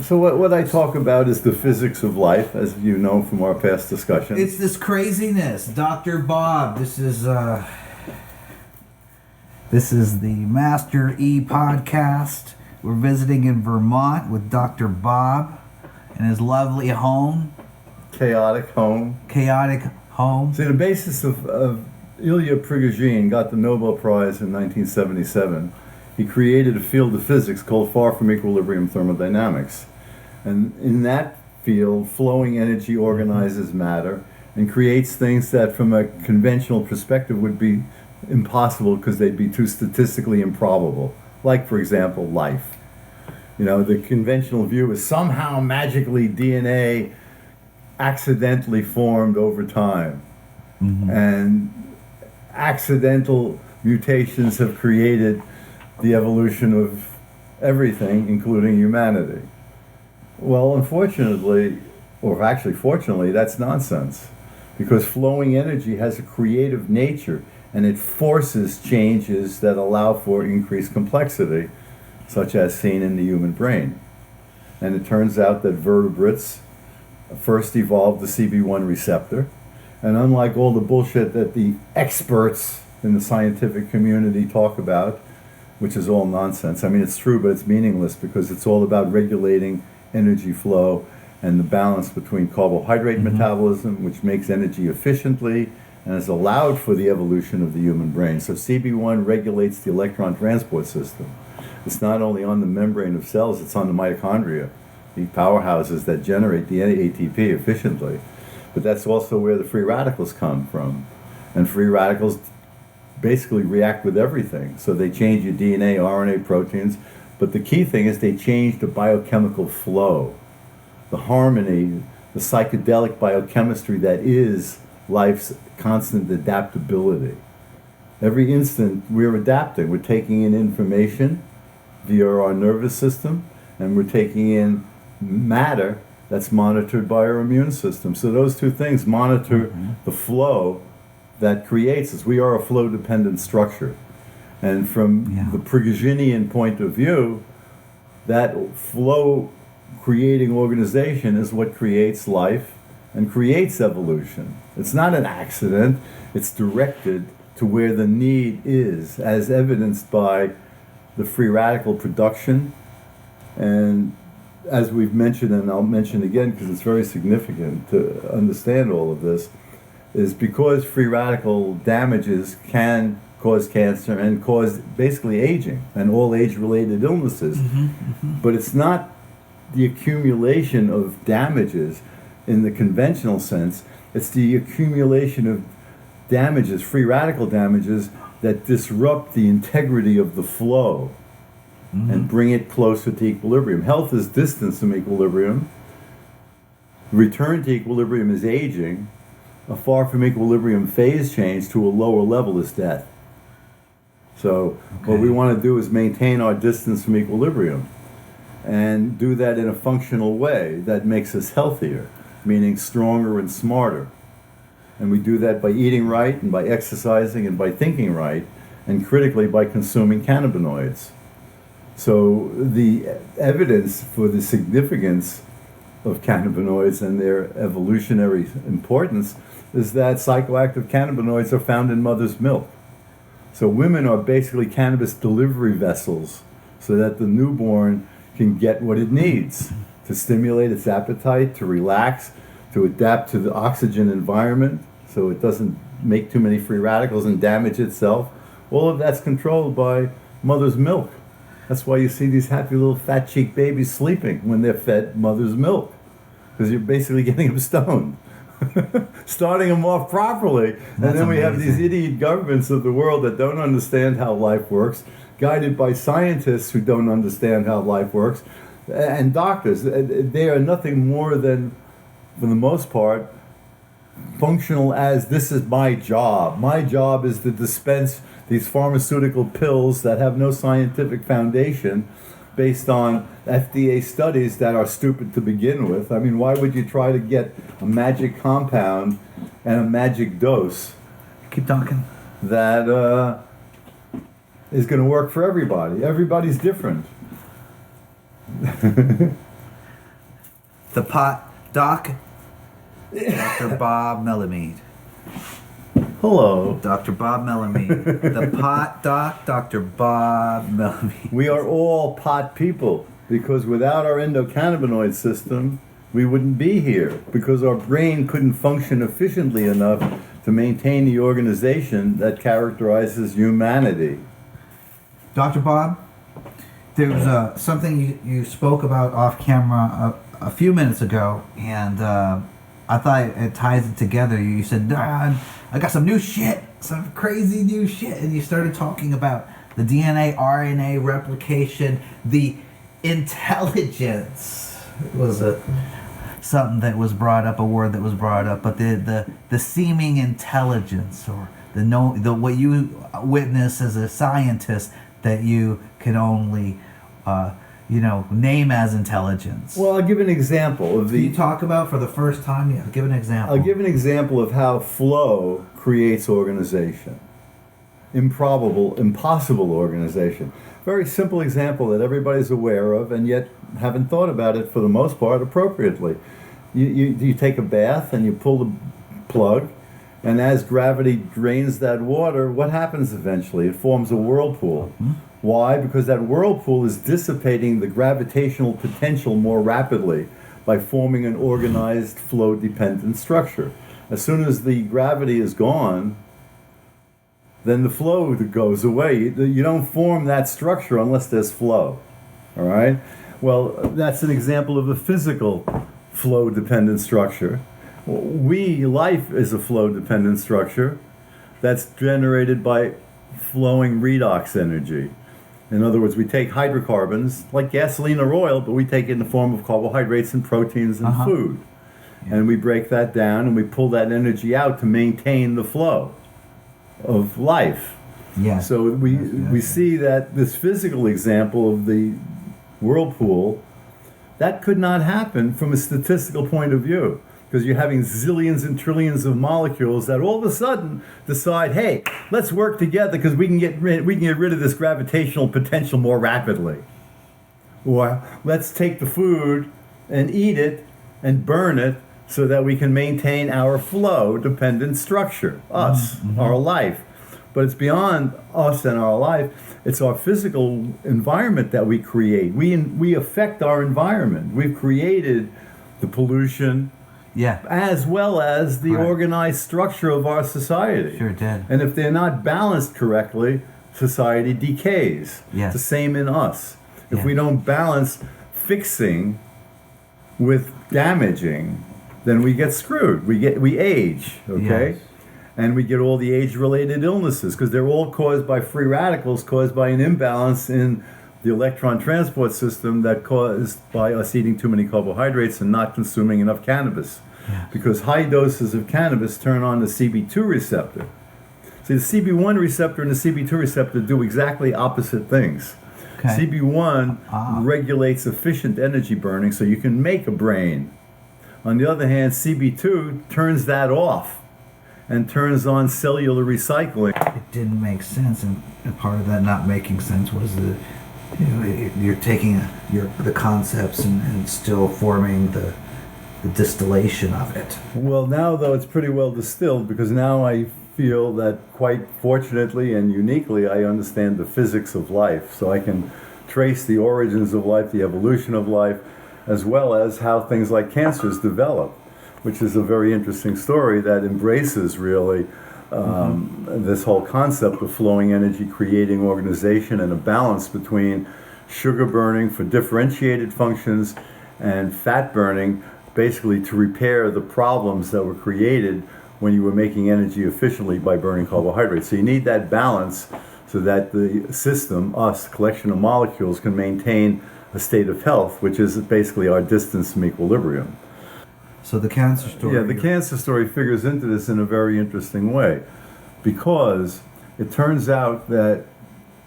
So what I talk about is the physics of life, as you know from our past discussions. It's this craziness. Dr. Bob, this is the Master E podcast. We're visiting in Vermont with Dr. Bob in his lovely home. Chaotic home. See, the basis of Ilya Prigogine got the Nobel Prize in 1977. He created a field of physics called far from equilibrium thermodynamics. And in that field, flowing energy organizes matter and creates things that from a conventional perspective would be impossible because they'd be too statistically improbable. Like, for example, life. You know, the conventional view is somehow magically DNA accidentally formed over time. Mm-hmm. And accidental mutations have created the evolution of everything, including humanity. Well, unfortunately, or actually fortunately, that's nonsense. Because flowing energy has a creative nature, and it forces changes that allow for increased complexity, such as seen in the human brain. And it turns out that vertebrates first evolved the CB1 receptor, and unlike all the bullshit that the experts in the scientific community talk about, which is all nonsense. I mean, it's true, but it's meaningless because it's all about regulating energy flow and the balance between carbohydrate metabolism, which makes energy efficiently and has allowed for the evolution of the human brain. So CB1 regulates the electron transport system. It's not only on the membrane of cells, it's on the mitochondria, the powerhouses that generate the ATP efficiently. But that's also where the free radicals come from. And free radicals basically react with everything. So they change your DNA, RNA, proteins. But the key thing is they change the biochemical flow, the harmony, the psychedelic biochemistry that is life's constant adaptability. Every instant we're adapting. We're taking in information via our nervous system, and we're taking in matter that's monitored by our immune system. So those two things monitor the flow that creates us. We are a flow-dependent structure. And from the Prigoginian point of view, that flow-creating organization is what creates life and creates evolution. It's not an accident. It's directed to where the need is, as evidenced by the free radical production. And as we've mentioned, and I'll mention again because it's very significant to understand all of this, is because free radical damages can cause cancer and cause basically aging and all age-related illnesses. But it's not the accumulation of damages in the conventional sense. It's the accumulation of damages, free radical damages, that disrupt the integrity of the flow and bring it closer to equilibrium. Health is distance from equilibrium. Return to equilibrium is aging. A far from equilibrium phase change to a lower level is death. So what we want to do is maintain our distance from equilibrium and do that in a functional way that makes us healthier, meaning stronger and smarter. And we do that by eating right and by exercising and by thinking right, and critically by consuming cannabinoids. So the evidence for the significance of cannabinoids and their evolutionary importance is that psychoactive cannabinoids are found in mother's milk. So women are basically cannabis delivery vessels so that the newborn can get what it needs to stimulate its appetite, to relax, to adapt to the oxygen environment so it doesn't make too many free radicals and damage itself. All of that's controlled by mother's milk. That's why you see these happy little fat cheek babies sleeping when they're fed mother's milk, because you're basically getting them stoned. Starting them off properly. And then we have these idiot governments of the world that don't understand how life works, guided by scientists who don't understand how life works, and doctors. They are nothing more than, for the most part, functional as this is my job. My job is to dispense these pharmaceutical pills that have no scientific foundation based on FDA studies that are stupid to begin with. I mean, why would you try to get a magic compound and a magic dose? Keep talking. That is going to work for everybody. Everybody's different. The pot doc, Dr. Bob Melamede. Hello. Dr. Bob Melamede. The pot doc, Dr. Bob Melamede. We are all pot people because without our endocannabinoid system, we wouldn't be here because our brain couldn't function efficiently enough to maintain the organization that characterizes humanity. Dr. Bob, there was something you spoke about off camera a few minutes ago, and I thought it ties it together. You said, "Dad, I got some new shit, some crazy new shit," and you started talking about the DNA, RNA replication, the intelligence was something that was brought up, a word that was brought up, but the seeming intelligence or the what you witness as a scientist that you can only name as intelligence. Well, I'll give an example of Can you talk about for the first time? Yeah, give an example. I'll give an example of how flow creates organization. Impossible organization. Very simple example that everybody's aware of and yet haven't thought about it for the most part appropriately. You take a bath and you pull the plug, and as gravity drains that water, what happens eventually? It forms a whirlpool. Mm-hmm. Why? Because that whirlpool is dissipating the gravitational potential more rapidly by forming an organized flow-dependent structure. As soon as the gravity is gone, then the flow goes away. You don't form that structure unless there's flow. All right? Well, that's an example of a physical flow-dependent structure. Life is a flow-dependent structure that's generated by flowing redox energy. In other words, we take hydrocarbons, like gasoline or oil, but we take it in the form of carbohydrates and proteins and food. Yeah. And we break that down and we pull that energy out to maintain the flow of life. Yeah. So we see that this physical example of the whirlpool, that could not happen from a statistical point of view, because you're having zillions and trillions of molecules that all of a sudden decide, hey, let's work together because we can get rid of this gravitational potential more rapidly. Or let's take the food and eat it and burn it so that we can maintain our flow-dependent structure, us, our life. But it's beyond us and our life. It's our physical environment that we create. We affect our environment. We've created the pollution, as well as the organized structure of our society. Sure did. And if they're not balanced correctly, society decays. Yes. The same in us. If we don't balance fixing with damaging, then we get screwed. We age, okay? Yes. And we get all the age-related illnesses because they're all caused by free radicals, caused by an imbalance in the electron transport system that caused by us eating too many carbohydrates and not consuming enough cannabis. Yes. Because high doses of cannabis turn on the CB2 receptor. See, the CB1 receptor and the CB2 receptor do exactly opposite things. Okay. CB1 regulates efficient energy burning so you can make a brain. On the other hand, CB2 turns that off and turns on cellular recycling. It didn't make sense, and part of that not making sense was you're taking the concepts and still forming the distillation of it. Well, now though it's pretty well distilled, because now I feel that quite fortunately and uniquely I understand the physics of life, so I can trace the origins of life, the evolution of life, as well as how things like cancers develop, which is a very interesting story that embraces really this whole concept of flowing energy, creating organization and a balance between sugar burning for differentiated functions and fat burning, basically to repair the problems that were created when you were making energy efficiently by burning carbohydrates. So you need that balance so that the system, us, collection of molecules, can maintain a state of health, which is basically our distance from equilibrium. So the cancer story... Yeah, the cancer story figures into this in a very interesting way, because it turns out that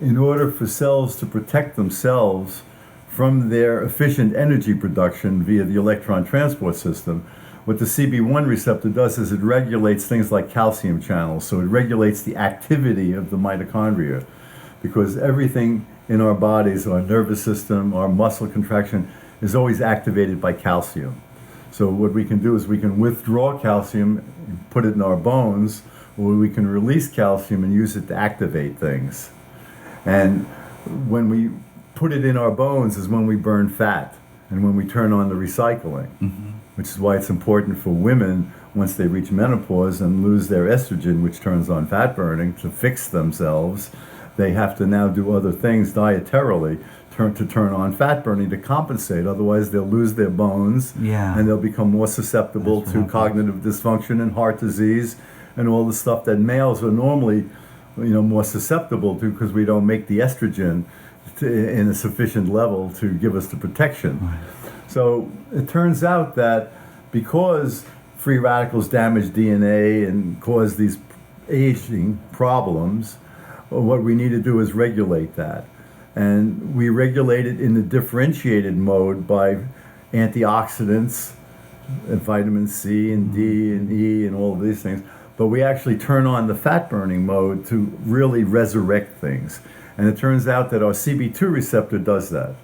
in order for cells to protect themselves from their efficient energy production via the electron transport system, what the CB1 receptor does is it regulates things like calcium channels. So it regulates the activity of the mitochondria, because everything in our bodies, our nervous system, our muscle contraction, is always activated by calcium. So what we can do is we can withdraw calcium and put it in our bones, or we can release calcium and use it to activate things. And when we put it in our bones is when we burn fat and when we turn on the recycling, which is why it's important for women once they reach menopause and lose their estrogen, which turns on fat burning, to fix themselves. They have to now do other things dietarily to turn on fat burning to compensate. Otherwise, they'll lose their bones, and they'll become more susceptible to cognitive dysfunction and heart disease and all the stuff that males are normally, more susceptible to, because we don't make the estrogen in a sufficient level to give us the protection. Right. So it turns out that because free radicals damage DNA and cause these aging problems, what we need to do is regulate that. And we regulate it in the differentiated mode by antioxidants, and vitamin C and D and E and all of these things. But we actually turn on the fat burning mode to really resurrect things. And it turns out that our CB2 receptor does that.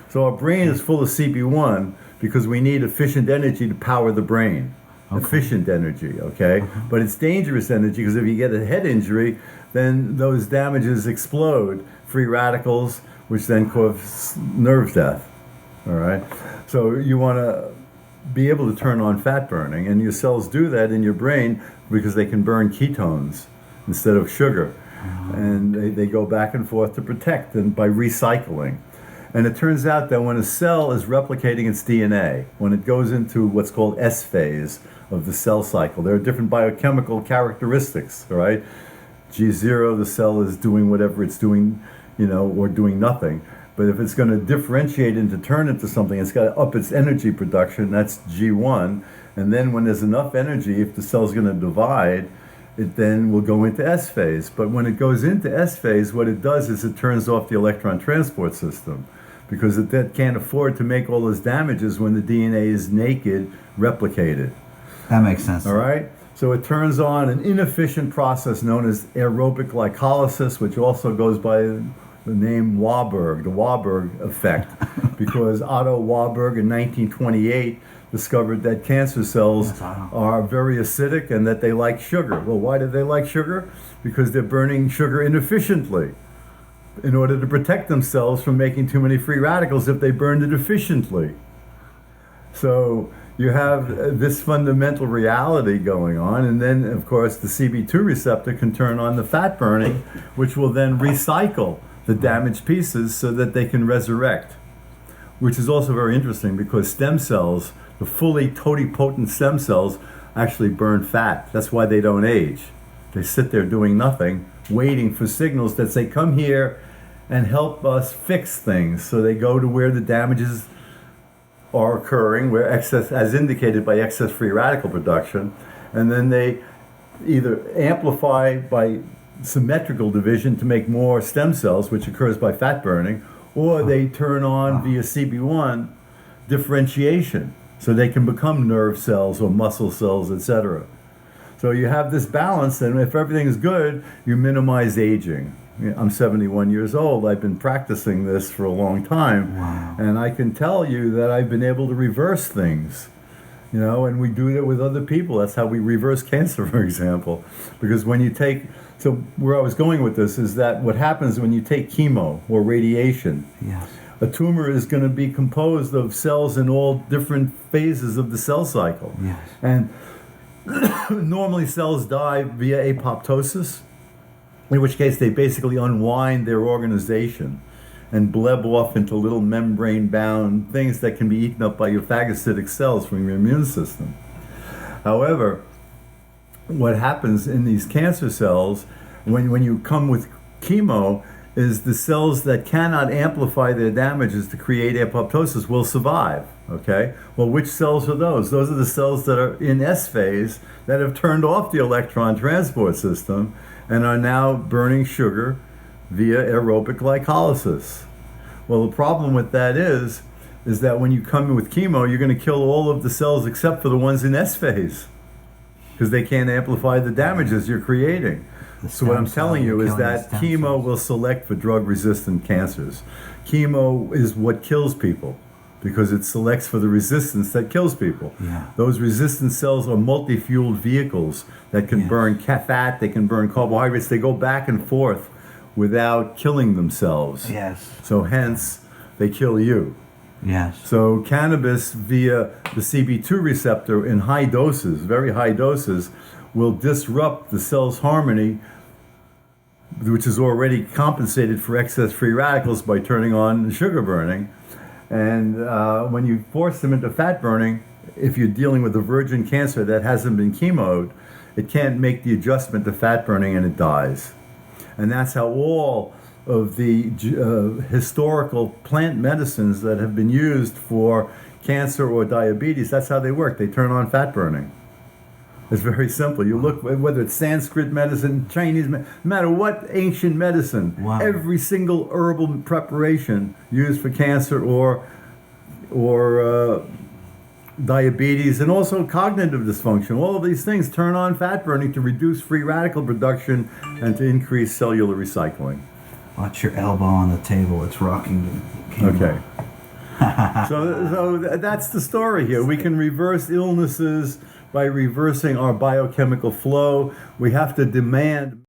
So our brain is full of CB1 because we need efficient energy to power the brain. Efficient energy, okay? But it's dangerous energy because if you get a head injury, then those damages explode, free radicals, which then cause nerve death, all right? So you want to be able to turn on fat burning, and your cells do that in your brain because they can burn ketones instead of sugar. And they go back and forth to protect and by recycling. And it turns out that when a cell is replicating its DNA, when it goes into what's called S phase of the cell cycle, there are different biochemical characteristics, all right? G0, the cell is doing whatever it's doing, or doing nothing. But if it's going to differentiate and to turn into something, it's got to up its energy production, that's G1. And then when there's enough energy, if the cell's going to divide, it then will go into S phase. But when it goes into S phase, what it does is it turns off the electron transport system, because it can't afford to make all those damages when the DNA is naked, replicated. That makes sense. All right? So it turns on an inefficient process known as aerobic glycolysis, which also goes by the name Warburg, the Warburg effect, because Otto Warburg in 1928 discovered that cancer cells are very acidic and that they like sugar. Well, why do they like sugar? Because they're burning sugar inefficiently in order to protect themselves from making too many free radicals if they burned it efficiently. So you have this fundamental reality going on, and then, of course, the CB2 receptor can turn on the fat burning, which will then recycle the damaged pieces so that they can resurrect, which is also very interesting because stem cells, the fully totipotent stem cells, actually burn fat. That's why they don't age. They sit there doing nothing, waiting for signals that say, come here and help us fix things. So they go to where the damages are occurring, where excess, as indicated by excess free radical production, and then they either amplify by symmetrical division to make more stem cells, which occurs by fat burning, or they turn on via CB1 differentiation, so they can become nerve cells or muscle cells, etc. So you have this balance, and if everything is good, you minimize aging. I'm 71 years old. I've been practicing this for a long time, and I can tell you that I've been able to reverse things, and we do that with other people. That's how we reverse cancer, for example, because when you take, so where I was going with this is that what happens when you take chemo or radiation, a tumor is going to be composed of cells in all different phases of the cell cycle. And normally cells die via apoptosis, in which case they basically unwind their organization and bleb off into little membrane-bound things that can be eaten up by your phagocytic cells from your immune system. However, what happens in these cancer cells when you come with chemo is the cells that cannot amplify their damages to create apoptosis will survive, okay? Well, which cells are those? Those are the cells that are in S phase that have turned off the electron transport system and are now burning sugar via aerobic glycolysis. Well, the problem with that is that when you come in with chemo, you're going to kill all of the cells except for the ones in S phase because they can't amplify the damages you're creating. So what I'm telling you is that chemo will select for drug-resistant cancers. Chemo is what kills people because it selects for the resistance that kills people. Yeah. Those resistant cells are multi-fueled vehicles that can Yes. burn fat, they can burn carbohydrates, they go back and forth without killing themselves. Yes. So hence, they kill you. Yes. So cannabis via the CB2 receptor in high doses, very high doses, will disrupt the cell's harmony, which is already compensated for excess free radicals by turning on sugar burning. And when you force them into fat burning, if you're dealing with a virgin cancer that hasn't been chemoed, it can't make the adjustment to fat burning and it dies. And that's how all of the historical plant medicines that have been used for cancer or diabetes, that's how they work. They turn on fat burning. It's very simple. You look, whether it's Sanskrit medicine, Chinese, no matter what ancient medicine, Wow. every single herbal preparation used for cancer or diabetes and also cognitive dysfunction, all of these things turn on fat burning to reduce free radical production and to increase cellular recycling. Watch your elbow on the table. It's rocking the camera. Okay. So that's the story here. We can reverse illnesses by reversing our biochemical flow. We have to demand